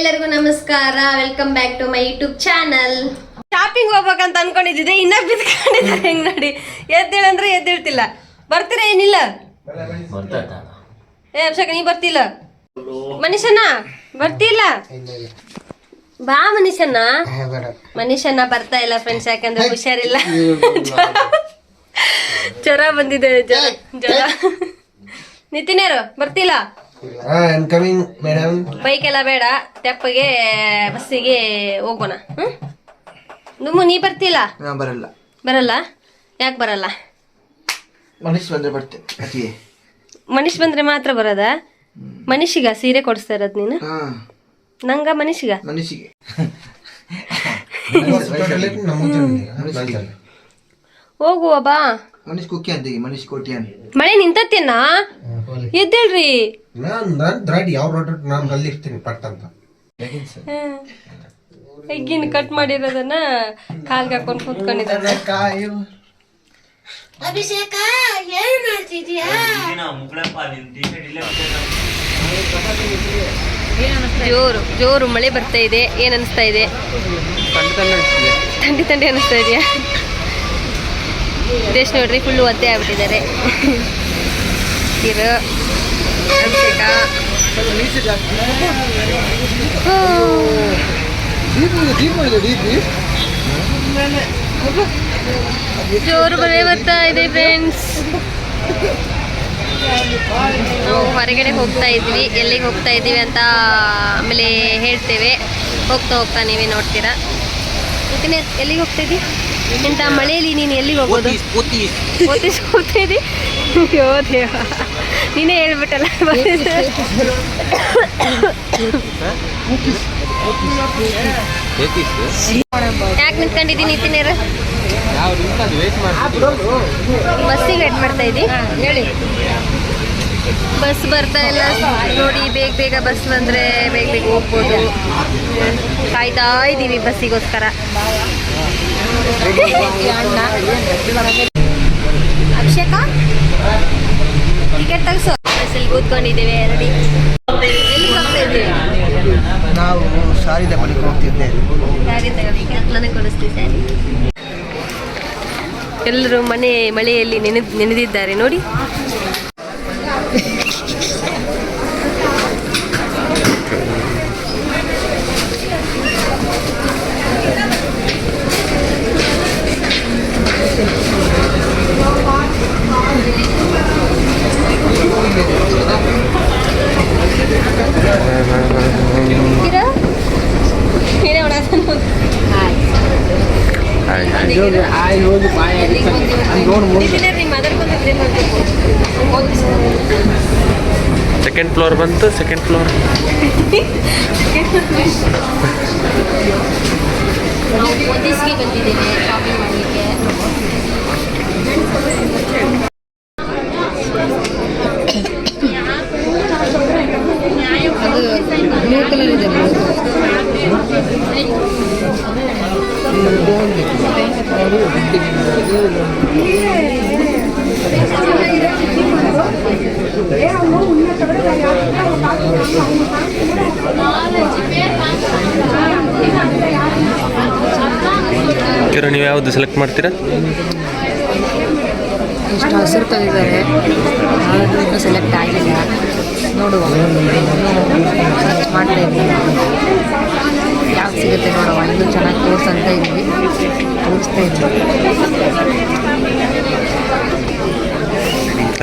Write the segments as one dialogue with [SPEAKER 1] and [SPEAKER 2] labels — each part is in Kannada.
[SPEAKER 1] ಎಲ್ಲರಿಗೂ ನಮಸ್ಕಾರ. Welcome back to my YouTube channel. Shopping ಹೋಗ್ಬೇಕಂತ ಅನ್ಕೊಂಡಿದ್ದೆ, ಇನ್ನ ಬಿದ್ಕೊಂಡಿದ್ದಾರೆ. ಹೆಂಗ್ ನೋಡಿ, ಎದ್ದೇಳಂದ್ರೆ ಎದ್ದೇಳ್ತಿಲ್ಲ. ಬರ್ತೀರಾ ಏನಿಲ್ಲ? ಏ ಅಭಿಷೇಕ, ನೀ ಬರ್ತಿಲ್ಲ? ಮನುಷ್ಯನ ಬರ್ತಿಲ್ಲ? ಬಾ ಮನುಷ್ಯನ. ಮನುಷ್ಯನ ಬರ್ತಾ ಇಲ್ಲ ಫ್ರೆಂಡ್ಸ್, ಯಾಕಂದ್ರೆ ಹುಷಾರಿಲ್ಲ. ಜ್ವರ ಬಂದಿದೆ, ಜ್ವರ. ನಿತಿನೇರು ಬರ್ತಿಲ್ಲ? ಬೈಕ್ ಎಲ್ಲ ಬೇಡ, ತೆಪ್ಪಗೆ ಬಸ್ಸಿಗೆ ಹೋಗೋಣ. ನುಮ್ಮು, ನೀ ಬರ್ತಿಲ್ಲ?
[SPEAKER 2] ಬರಲ್ಲ.
[SPEAKER 1] ಬರಲ್ಲ? ಯಾಕೆ ಬರಲ್ಲ?
[SPEAKER 2] ಮನುಷ್ಯ ಬಂದ್ರೆ ಬರ್ತೇನೆ.
[SPEAKER 1] ಮನುಷ್ಯ ಬಂದ್ರೆ ಮಾತ್ರ ಬರೋದ? ಮನುಷ್ಯಗ ಸೀರೆ ಕೊಡಿಸ್ತಾ ಇರೋದ್ ನೀನು? ನಂಗ ಮನುಷ್ಯಗ?
[SPEAKER 2] ಮನುಷ್ಯಗೆ
[SPEAKER 1] ಹೋಗುವ ಬಾ.
[SPEAKER 2] ಮನುಷ್ಯ ಕುಕ್ಕಿ ಅಂತ, ಮನುಷ್ಯ ಕೋಟಿ ಅಂತ.
[SPEAKER 1] ಮಳೆ ನಿಂತತ್ತೇನಾ? ಎದ್ದೇಳ್ರಿ. ಎಗ್ಗಿನ ಕಟ್ ಮಾಡಿರೋದನ್ನ ಕಾಲ್ಗೆ ಹಾಕೊಂಡು ಕೂತ್ಕೊಂಡಿದ್ದಾರೆ. ಅಭಿಷೇಕ, ಏನು ಮಾಡ್ತಿದ್ಯಾ? ಜೋರು ಮಳೆ ಬರ್ತಾ ಇದೆ. ಏನ್ ಅನಿಸ್ತಾ ಇದೆ? ಥಂಡಿ ಥಂಡಿ ಅನಿಸ್ತಾ ಇದೆಯಾ? ಡ್ರೆಸ್ ನೋಡ್ರಿ, ಫುಲ್ಲು ಒದ್ದೆ ಆಗ್ಬಿಟ್ಟಿದ್ದಾರೆ. ಇರು ಅಭಿಷೇಕ. ಜೋರು ಮಳೆ ಬರ್ತಾ ಇದೆ ಫ್ರೆಂಡ್ಸ್. ನಾವು ಹೊರಗಡೆ ಹೋಗ್ತಾ ಇದ್ವಿ. ಎಲ್ಲಿಗೆ ಹೋಗ್ತಾ ಇದ್ದೀವಿ ಅಂತ ಆಮೇಲೆ ಹೇಳ್ತೇವೆ. ಹೋಗ್ತಾ ನೀವೇ ನೋಡ್ತೀರಾ. ಎಲ್ಲಿಗೆ ಹೋಗ್ತಾ ಇದ್ದಿ? ಇಂಥ ಮಳೆಯಲ್ಲಿ ನೀನು ಎಲ್ಲಿಗೆ ಹೋಗೋದು? ಓದಿಸ್ ಹೋಗ್ತಾ ಇದ್ದಿ? ಅಯ್ಯೋ ದೇವ, ನೀನೇ ಹೇಳ್ಬಿಟ್ಟಲ್ಲ. ಯಾಕೆ ನಿಂತ್ಕೊಂಡಿದ್ದೀನಿ ನಿತಿನೇರು? ಬಸ್ಸಿಗೆ ವೇಟ್ ಮಾಡ್ತಾ ಇದ್ದಿ? ಹೇಳಿ. ಬಸ್ ಬರ್ತಾ ಇಲ್ಲ ನೋಡಿ. ಬೇಗ ಬಸ್ ಬಂದ್ರೆ ಬೇಗ ಹೋಗ್ಬೋದು. ಕಾಯ್ತಾ ಇದ್ದೀವಿ ಬಸ್ಸಿಗೋಸ್ಕರ. ಅಭಿಷೇಕ, ಟಿಕೆಟ್ ತೆಗ್ಸೋ. ಬಸ್ಸಲ್ಲಿ ಕೂತ್ಕೊಂಡಿದ್ದೇವೆ. ರೆಡಿ. ಎಲ್ಲಿಗೆ ಹೋಗ್ತಾ ಇದ್ದೀವಿ?
[SPEAKER 2] ನಾವು ಸಾರಿ ತಗೊಳ್ಳಿಕ್ಕೆ ಹೋಗ್ತಿದ್ದೇವೆ.
[SPEAKER 1] ಸಾರಿ ತಗೊಳ್ಳಿಕ್ಕೆ ನನಗೆ ಕೊಡಿಸ್ತಿದ್ದೆ. ಎಲ್ಲರೂ ಮಳೆಯಲ್ಲಿ ನೆನೆದಿದ್ದಾರೆ ನೋಡಿ.
[SPEAKER 3] ಸೆಕೆಂಡ್ ಫ್ಲೋರ್ ಬಂತು. ಸೆಕೆಂಡ್ ಫ್ಲೋರ್
[SPEAKER 1] ನಾವು ಓದಿಸ್ಗೆ ಬಂದಿದ್ದೇವೆ ಶಾಪಿಂಗ್ ಮಾಡಲಿಕ್ಕೆ. ಬ್ಲೂ ಕಲರ್ ಇದೆ.
[SPEAKER 3] ನೀವು ಯಾವ್ದು ಸೆಲೆಕ್ಟ್ ಮಾಡ್ತೀರಾ?
[SPEAKER 4] ಇಷ್ಟು ಹಸಿರು ತಂದಿದ್ದಾರೆ, ಇನ್ನೂ ಸೆಲೆಕ್ಟ್ ಆಗಿಲ್ಲ. ನೋಡುವ, ಸರ್ಚ್ ಮಾಡ್ತಾ ಇದ್ದೀವಿ. ಯಾವ್ದು ಸಿಗುತ್ತೆ ನೋಡುವ. ಇನ್ನೂ ಚೆನ್ನಾಗಿ ತೋರಿಸ್ತಾ ಇದ್ವಿ, ತೋರಿಸ್ತಾ ಇದ್ವಿ.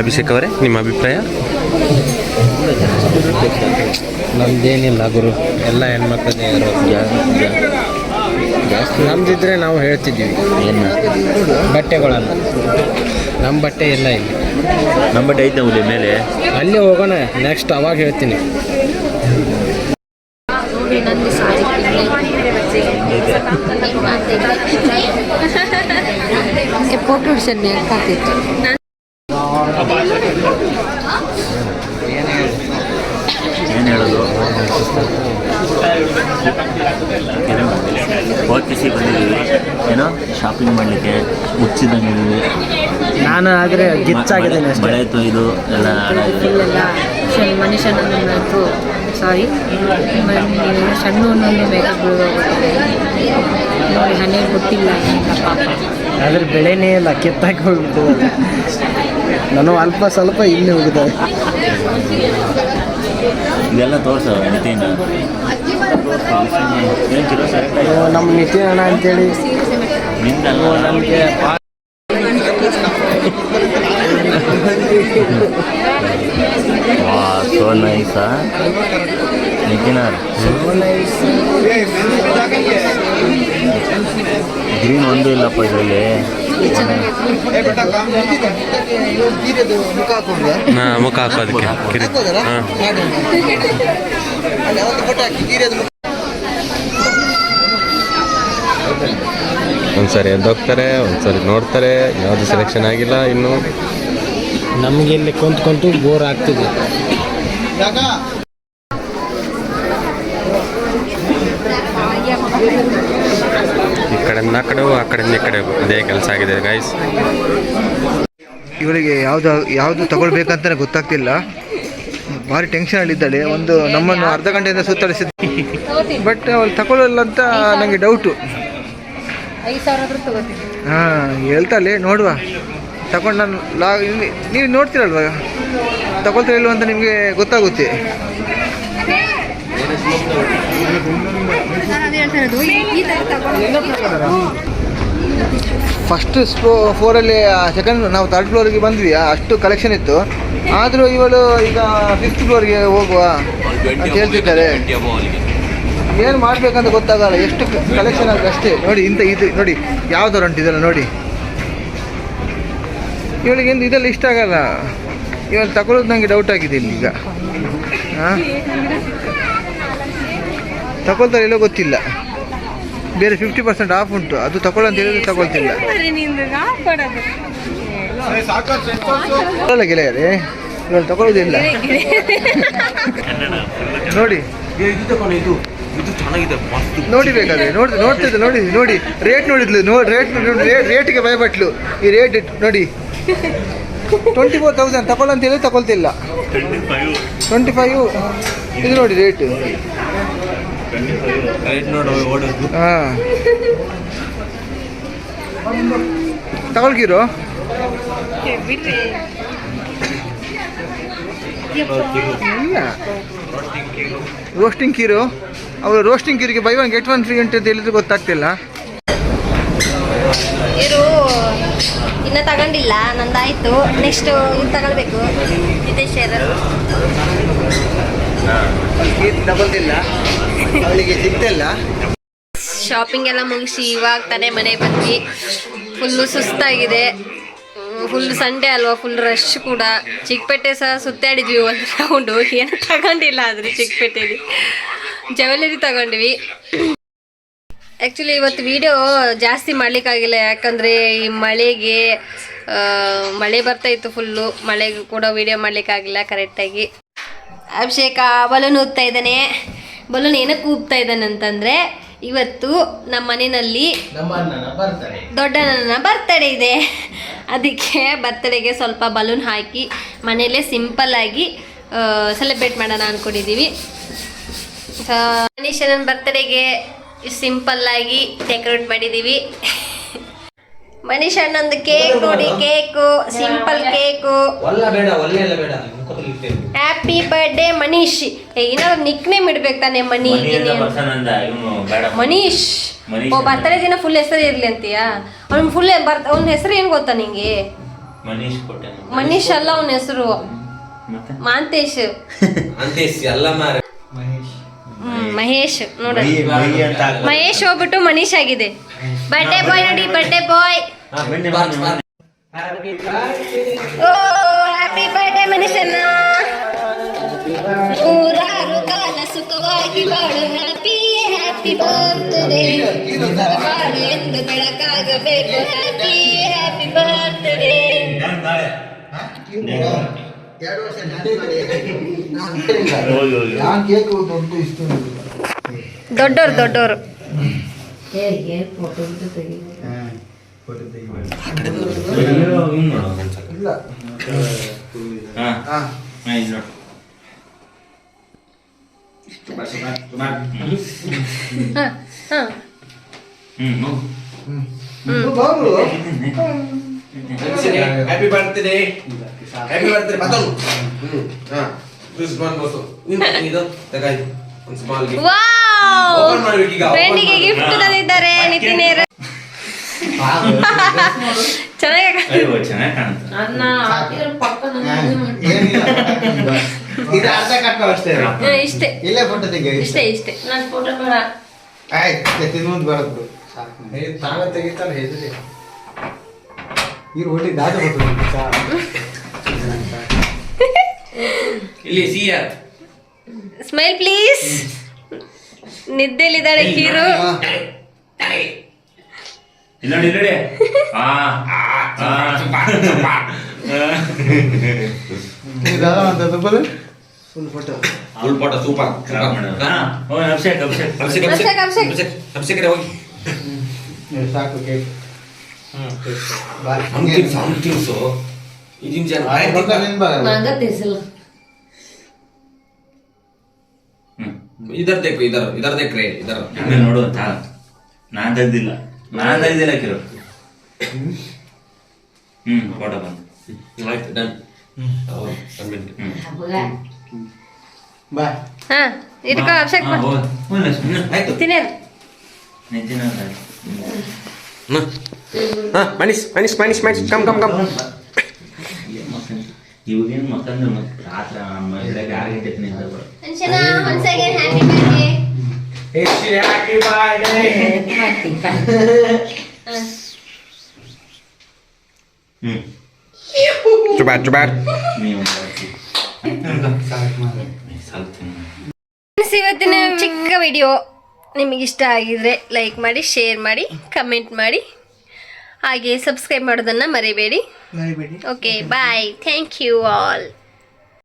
[SPEAKER 3] ಅಭಿಷೇಕ್ ಅವರೇ, ನಿಮ್ಮ ಅಭಿಪ್ರಾಯ?
[SPEAKER 5] ನಮ್ದೇನಿಲ್ಲ ಗುರು, ಎಲ್ಲ ಹೆಣ್ಮಕ್ಳದೇ ಜಾಸ್ತಿ. ನಮ್ದಿದ್ರೆ ನಾವು ಹೇಳ್ತಿದ್ದೀವಿ ಏನು ಬಟ್ಟೆಗಳನ್ನು. ನಮ್ಮ ಬಟ್ಟೆ ಎಲ್ಲ ಇಲ್ಲಿ.
[SPEAKER 3] ನಮ್ಮ ಬಟ್ಟೆ ಐತೆ ಹುಲಿ ಮೇಲೆ.
[SPEAKER 5] ಅಲ್ಲಿ ಹೋಗೋಣ ನೆಕ್ಸ್ಟ್, ಅವಾಗ ಹೇಳ್ತೀನಿ.
[SPEAKER 4] ಫೋಟೋ ಹಿಡ್ಸನ್ ಹೇಳ್ತಿತ್ತು.
[SPEAKER 3] ಏನು ಹೇಳೋದು? ಓದಿಸಿ ಬಂದಿದ್ದೀವಿ, ಏನೋ ಶಾಪಿಂಗ್ ಮಾಡಲಿಕ್ಕೆ ಹುಚ್ಚಿದಂಗಿದ್ದೀವಿ.
[SPEAKER 5] ನಾನು ಆದರೆ ಗಿಚ್ಚಾಗಿದ್ದೀನಿ ಅಷ್ಟೇ.
[SPEAKER 3] ಮಳೆ ಆಯಿತು, ಇದು ಎಲ್ಲ
[SPEAKER 4] ಮನುಷ್ಯನಂತೂ ಸಾರಿ ಸಣ್ಣ ಒಂದೊಂದು ಮೇಕಪ್ ನೋಡಿ ಹನ್ನೆರಡು ಗೊತ್ತಿಲ್ಲ ಅಂತ ಪಾಪ.
[SPEAKER 5] ಅದ್ರ ಬೆಳೆನೇ ಇಲ್ಲ, ಕೆತ್ತಾಕಿ ಹೋಗ್ಬಿಟ್ಟಿದೆ. ನಾನು ಅಲ್ಪ ಸ್ವಲ್ಪ ಇಲ್ಲಿ ಹೋಗಿದ್ದಾವೆ.
[SPEAKER 3] ಇದೆಲ್ಲ ತೋರ್ಸೋ ನಿತಿನ್
[SPEAKER 5] ನಮ್ಮ ನಿತಿನ್ ಅಣ್ಣ ಅಂತೇಳಿ
[SPEAKER 3] ನಿಂದಲ್ಲ
[SPEAKER 5] ನಮಗೆ
[SPEAKER 3] ವಾ ಸೋ ನೈಸಾ ನಿತಿನ್ ಗ್ರೀನ್ ಒಂದು ಇಲ್ಲಪ್ಪ ಇದರಲ್ಲಿ.
[SPEAKER 2] ಮುಖ ಹಾಕೊಂಡ್ರೆ
[SPEAKER 6] ಮುಖ ಹಾಕೋದಕ್ಕೆ
[SPEAKER 2] ಹಾಕೋದಲ್ಲ? ಮಾಡಿ. ಅಲ್ಲಿ ಅವತ್ತು ಫೋಟೋ ಹಾಕಿ ಗೀರಿಯದು ಮುಖ.
[SPEAKER 6] ಒಂದ್ಸರಿ ಎದ್ದೋಗ್ತಾರೆ, ಒಂದ್ಸರಿ ನೋಡ್ತಾರೆ, ಯಾವುದು ಸೆಲೆಕ್ಷನ್ ಆಗಿಲ್ಲ ಇನ್ನು.
[SPEAKER 5] ನಮಗೆ ಇಲ್ಲಿ ಕುಂತ್ಕೊಂತು ಬೋರ್ ಆಗ್ತಿದೆ.
[SPEAKER 6] ಈ ಕಡೆಯಿಂದ ಆ ಕಡೆ ಆ ಕಡೆಯಿಂದ ಈ ಕಡೆ ಅದೇ ಕೆಲಸ ಆಗಿದೆ ಗೈಸ್.
[SPEAKER 2] ಇವಳಿಗೆ ಯಾವುದು ತಗೊಳ್ಬೇಕಂತಾನೆ ಗೊತ್ತಾಗ್ತಿಲ್ಲ. ಭಾರಿ ಟೆನ್ಷನಲ್ಲಿದ್ದಾಳೆ. ಒಂದು ನಮ್ಮನ್ನು ಅರ್ಧ ಗಂಟೆಯಿಂದ ಸುತ್ತರಿಸಿದ, ಬಟ್ ಅವಳು ತಗೊಳ್ಳಲ್ಲ ಅಂತ ನನಗೆ ಡೌಟು.
[SPEAKER 4] 5,000 ತಗೋತೀನಿ.
[SPEAKER 2] ಹಾಂ ಹೇಳ್ತಾಳೆ, ನೋಡುವ ತಗೊಂಡು ನಾನು ನೀವು ನೋಡ್ತೀರಲ್ವ ತಗೊಳ್ತಾ ಇಲ್ವ ಅಂತ ನಿಮಗೆ ಗೊತ್ತಾಗುತ್ತೆ. ಫಸ್ಟ್ ಫ್ಲೋರಲ್ಲಿ ಸೆಕೆಂಡ್ ನಾವು ಥರ್ಡ್ ಫ್ಲೋರಿಗೆ ಬಂದ್ವಿ, ಅಷ್ಟು ಕಲೆಕ್ಷನ್ ಇತ್ತು. ಆದರೂ ಇವಳು ಈಗ 5th ಫ್ಲೋರ್ಗೆ ಹೋಗುವ ಅಂತ ಹೇಳ್ತಿದ್ದಾರೆ. ಏನು ಮಾಡಬೇಕಂತ ಗೊತ್ತಾಗಲ್ಲ, ಎಷ್ಟು ಕಲೆಕ್ಷನ್ ಆಗುತ್ತೆ ಅಷ್ಟೇ. ನೋಡಿ ಇದು ನೋಡಿ ಯಾವ್ದಾರು ಉಂಟು ಇದೆಲ್ಲ ನೋಡಿ. ಇವಳಿಗೆ ಇದೆಲ್ಲ ಇಷ್ಟ ಆಗಲ್ಲ. ಇವಳು ತಗೊಳ್ಳೋದು ನನಗೆ ಡೌಟ್ ಆಗಿದೆ ಇಲ್ಲಿ ಈಗ. ಹಾಂ ತಗೊಳ್ತಾರೆ ಇಲ್ಲೋ ಗೊತ್ತಿಲ್ಲ. ಬೇರೆ 50% ಆಫ್ ಉಂಟು, ಅದು ತಗೊಳ್ಳೋ ಅಂತ ಹೇಳಿದ್ರೆ ತಗೊಳ್ತಿಲ್ಲ. ಗೆಳೆಯರೇ ಇವಳು ತಗೊಳ್ಳೋದಿಲ್ಲ. ನೋಡಿ ನೋಡಿ ಬೇಕಾದ್ರೆ ನೋಡ್ತಿದ್ದೆ ನೋಡಿ ರೇಟ್ ನೋಡಿದ್ಲು. ರೇಟ್ಗೆ ಭಯಪಟ್ಲು. ಈ ರೇಟ್ ನೋಡಿ 24,000 ತಗೊಳ್ಳ ಅಂತ ಹೇಳಿ ತಗೊಳ್ತಿಲ್ಲ. 25 ಇದು ನೋಡಿ ರೇಟ್. ಹಾಂ ತಗೊಳ್ಗಿರೋ ಇಲ್ಲ. ರೋಸ್ಟಿಂಗ್ ಕೀರು, ಅವರು ರೋಸ್ಟಿಂಗ್ ಕೀರಿಗೆ ಬೈ 1 get 1 ಫ್ರೀ ಅಂತ ಹೇಳಿದ್ರೆ ಗೊತ್ತಾಗ್ತಿಲ್ಲ.
[SPEAKER 1] ಇವರು ಇನ್ನೂ ತಗೊಂಡಿಲ್ಲ, ನಂದಾಯಿತು. ನೆಕ್ಸ್ಟ್ ಇದು ತಗೊಳ್ಬೇಕು. ನಿತೇಶ್
[SPEAKER 2] ತಗೊಳ್ತಿಲ್ಲ, ಅವಳಿಗೆ ಸಿಗ್ತಿಲ್ಲ.
[SPEAKER 1] ಶಾಪಿಂಗ್ ಎಲ್ಲ ಮುಗಿಸಿ ಇವಾಗ ತಾನೇ ಮನೆ ಬಂದ್ವಿ. ಫುಲ್ಲು ಸುಸ್ತಾಗಿದೆ. ಫುಲ್ ಸಂಡೇ ಅಲ್ವಾ, ಫುಲ್ ರಶ್ ಕೂಡ. ಚಿಕ್ಕಪೇಟೆ ಸಹ ಸುತ್ತಾಡಿದ್ವಿ ಒಂದು ರೌಂಡು. ಏನು ತಗೊಂಡಿಲ್ಲ ಆದರೆ ಚಿಕ್ಕಪೇಟೆಯಲ್ಲಿ ಜ್ಯುವೆಲರಿ ತಗೊಂಡ್ವಿ. ಆ್ಯಕ್ಚುಲಿ ಇವತ್ತು ವಿಡಿಯೋ ಜಾಸ್ತಿ ಮಾಡಲಿಕ್ಕಾಗಿಲ್ಲ, ಯಾಕಂದರೆ ಈ ಮಳೆ ಬರ್ತಾ ಇತ್ತು ಫುಲ್ಲು. ಮಳೆಗೂ ಕೂಡ ವಿಡಿಯೋ ಮಾಡಲಿಕ್ಕಾಗಿಲ್ಲ ಕರೆಕ್ಟಾಗಿ. ಅಭಿಷೇಕ ಬಲೂನ್ ಊದ್ತಾ ಇದ್ದಾನೆ. ಬಲೂನ್ ಏನಕ್ಕೆ ಊದ್ತಾ ಇದ್ದಾನೆ ಅಂತಂದರೆ, ಇವತ್ತು ನಮ್ಮ ಮನೆಯಲ್ಲಿ ದೊಡ್ಡಣ್ಣನ ಬರ್ತಡೇ ಇದೆ. ಅದಕ್ಕೆ ಬರ್ತಡೇಗೆ ಸ್ವಲ್ಪ ಬಲೂನ್ ಹಾಕಿ ಮನೆಯಲ್ಲೇ ಸಿಂಪಲ್ಲಾಗಿ ಸೆಲೆಬ್ರೇಟ್ ಮಾಡೋಣ ಅಂದ್ಕೊಂಡಿದ್ದೀವಿ. ಮನೀಶನ ಬರ್ತಡೇಗೆ ಸಿಂಪಲ್ಲಾಗಿ ಡೆಕೋರೇಟ್ ಮಾಡಿದ್ದೀವಿ. ಮನೀಶ್ ಅಣ್ಣಂದು ಕೇಕ್ ನೋಡಿ, cake simple cake. Happy birthday Manish. ಏನಾದ್ರು ನಿಕ್ ನೇಮ್ ಇಡ್ಬೇಕು ತಾನೆ, ಮನೀಶ್. ಓ ಬರ್ತಡೇ ದಿನ ಫುಲ್ ಹೆಸರು ಇರ್ಲಿ ಅಂತೀಯಾ? ಅವ್ನ ಫುಲ್ ಅವ್ನ ಹೆಸರು ಏನು ಗೊತ್ತಾ ನಿಂಗೆ? ಮನೀಶ್ ಅಲ್ಲ, ಅವನ ಹೆಸರು ಮಾಂತೇಶ್. ಮಹೇಶ್ ನೋಡಿ, ಮಹೇಶ್ ಹೋಗ್ಬಿಟ್ಟು ಮನೀಶ್ ಆಗಿದೆ. ಬರ್ಡೇ ಬಾಯ್ ನೋಡಿ, ಬರ್ಡೇ ಬಾಯ್. ಓ ಹ್ಯಾಪಿ ಬರ್ಡೇ ಮನುಷ್ಯನ. ನೂರಾರು ಕಾಲ ಸುಖವಾಗಿ ಬಾಳು. Happy happy birthday. ಬಾಳು ಎಂದು ಬೆಳಕಾಗಬೇಕು. Happy happy birthday. ದೊಡ್ಡೋರು ಹಾಂ
[SPEAKER 2] ಬಾಬು
[SPEAKER 7] ಹ್ಯಾಪಿ ಬರ್ತ್ಡೇ ಬದಲು ಪ್ಲೀಸ್ ಬಂದು ಇದು ತಗಾಯಿ ಒಂದು ಸ್ಮಾಲ್ ಗಿಫ್ಟ್
[SPEAKER 1] ವಾವ್
[SPEAKER 7] ಓಪನ್ ಮಾಡ್ಬೇಕು ಈಗ
[SPEAKER 1] ಫ್ರೆಂಡಿಗೆ ಗಿಫ್ಟ್ ತಂದಿದ್ದಾರೆ ನಿತಿನ್ ಚೆನ್ನಾಗಿ
[SPEAKER 3] ಚೆನ್ನಾಗಿ ಕಾಣುತ್ತೆ.
[SPEAKER 4] ಅನ್ನ ಹಾಕಿದ್ರೆ ಪಕ್ಕ
[SPEAKER 2] ಇದು ಅರ್ಧ ಕಟ್ಟು ಅಷ್ಟೇ
[SPEAKER 1] ಇಷ್ಟೇ
[SPEAKER 2] ಇಲ್ಲೇ ಫೋಟೋ ತೆಗಿ
[SPEAKER 1] ಇಷ್ಟೇ
[SPEAKER 4] ನನ್ನ ಫೋಟೋ ಬೇಡ.
[SPEAKER 2] ಆಯ್ತು ತಿನ್ನುವುದು ಬರದ್ದು
[SPEAKER 5] ತಾವೇ ತೆಗಿತಾರೆ ಹೆದ್ರಿ.
[SPEAKER 2] ಇವ್ರು ಒಟ್ಟಿ ದಾಟ
[SPEAKER 7] ಇಲ್ಲಿ ಸಿಆರ್
[SPEAKER 1] ಸ್ಮೈಲ್ ಪ್ಲೀಸ್. ನಿದ್ದೆಲಿದ್ದಾಳೆ ಕೀರು.
[SPEAKER 3] ಇಲ್ಲ ನೋಡಿ ಇಲ್ಲಿ ನೋಡಿ.
[SPEAKER 2] Full photo
[SPEAKER 7] full photo super
[SPEAKER 3] Abhishek
[SPEAKER 1] Abhishek
[SPEAKER 7] Abhishek ಹೋಗಿ
[SPEAKER 2] ಸಾಕು ಕೇಕ್
[SPEAKER 7] हम ತಿನ್ಸು ಇದೀನ್ ಜನ
[SPEAKER 4] ನಂಗ ತಿನ್ಸಿಲ್ಲ.
[SPEAKER 7] इधर देखो इधर इधर देख रहे इधर
[SPEAKER 3] ಆಮೇಲೆ ನೋಡು ಅಂತ ನಾನ್ ತೆಗ್ದಿಲ್ಲ ಕಿರು. ಫೋಟೋ ಬಂದು
[SPEAKER 7] ಆಯ್ತು ಡನ್
[SPEAKER 2] ಬಾಯ್
[SPEAKER 1] ಹಾ ಇದಕ್ಕ ಅಭಿಷೇಕ್
[SPEAKER 7] ಆಯ್ತು
[SPEAKER 1] ತಿನ್ನೇ
[SPEAKER 3] Nitin
[SPEAKER 6] Manish Manish Manish Manish come come come
[SPEAKER 3] ಇವಾಗೇನು ಮಕ್ಕಂದ್ರೆ ಮತ್ತೆ ರಾತ್ರಿ 6 ಗಂಟೆ ನಿಂತ
[SPEAKER 1] ಅಂಶನಾ once again happy birthday.
[SPEAKER 5] Happy birthday.
[SPEAKER 6] ಚುಬಾರ್ ಚುಬಾರ್
[SPEAKER 3] ನೀವು
[SPEAKER 1] ಇವತ್ತಿನ ಚಿಕ್ಕ ವಿಡಿಯೋ ನಿಮಗೆ ಇಷ್ಟ ಆಗಿದ್ರೆ ಲೈಕ್ ಮಾಡಿ, ಶೇರ್ ಮಾಡಿ, ಕಮೆಂಟ್ ಮಾಡಿ, ಹಾಗೆ ಸಬ್ಸ್ಕ್ರೈಬ್ ಮಾಡೋದನ್ನು ಮರಿಬೇಡಿ. Okay bye, thank you all.